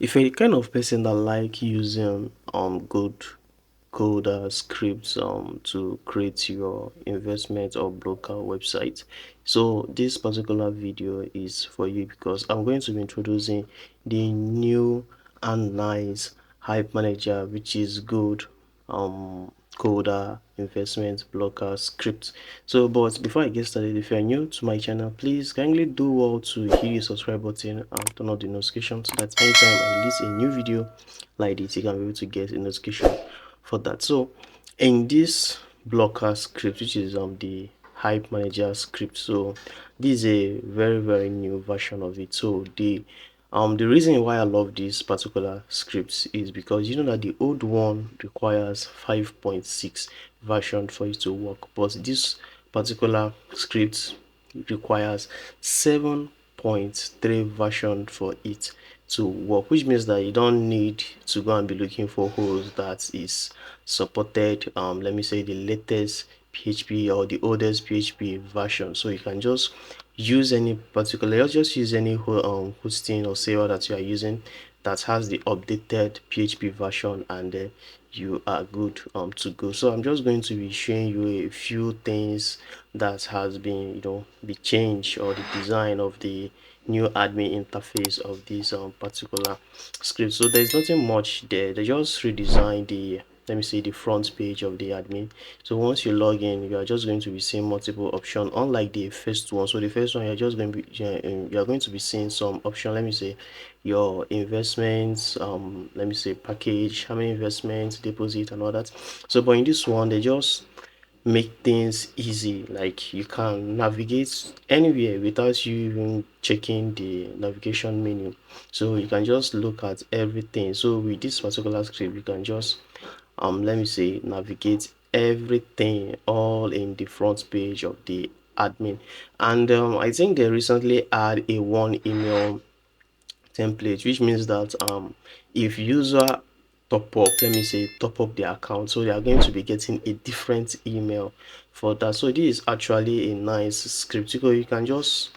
If you're the kind of person that like using good code scripts to create your investment or broker website, so this particular video is for you because I'm going to be introducing the new and nice HYIP Manager, which is good coder investment blocker script. So but before I get started, if you're new to my channel, please kindly do well to hit the subscribe button and turn on the notification so that anytime I release a new video like this, you can be able to get a notification for that. So in this blocker script, which is the HYIP Manager script, so this is a very new version of it. So the reason why I love this particular script is because you know that the old one requires 5.6 version for it to work, but this particular script requires 7.3 version for it to work, which means that you don't need to go and be looking for holes that is supported let me say the latest PHP or the oldest PHP version. So you can just use any particular, just use any hosting or server that you are using that has the updated PHP version, and then you are good to go. So I'm just going to be showing you a few things that has been be changed, or the design of the new admin interface of this particular script. So there's nothing much there. They just redesigned the, let me see, the front page of the admin. So once you log in, you are just going to be seeing multiple options, unlike the first one. So the first one, you're just going to be you're going to be seeing some option, let me say your investments, let me say package, how many investments, deposit and all that. So but in this one, they just make things easy, like you can navigate anywhere without you even checking the navigation menu. So you can just look at everything. So with this particular script, you can just let me say navigate everything all in the front page of the admin. And I think they recently add a one email template, which means that if user top up, let me say top up their account, so they are going to be getting a different email for that. So this is actually a nice script because you can just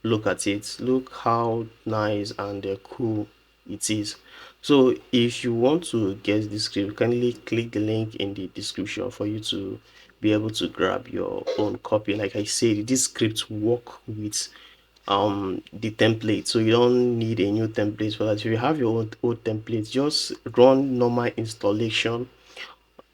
look at it, look how nice and cool it is. So if you want to get this script, kindly click the link in the description for you to be able to grab your own copy. Like I said, this script work with the template, so you don't need a new template for that. If you have your old template, just run normal installation,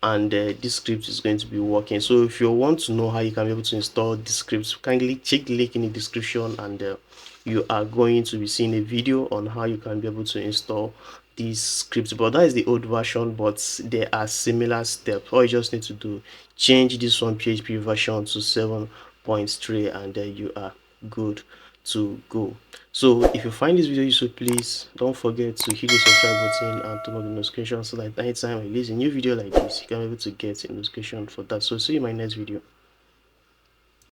and this script is going to be working. So if you want to know how you can be able to install this script, kindly check the link in the description, and you are going to be seeing a video on how you can be able to install these scripts. But that is the old version, but there are similar steps. All you just need to do, change this one PHP version to 7.3, and you are good to go. So if you find this video useful, please don't forget to hit the subscribe button and turn on the notification so that anytime I release a new video like this, you can be able to get a notification for that. So see you in my next video.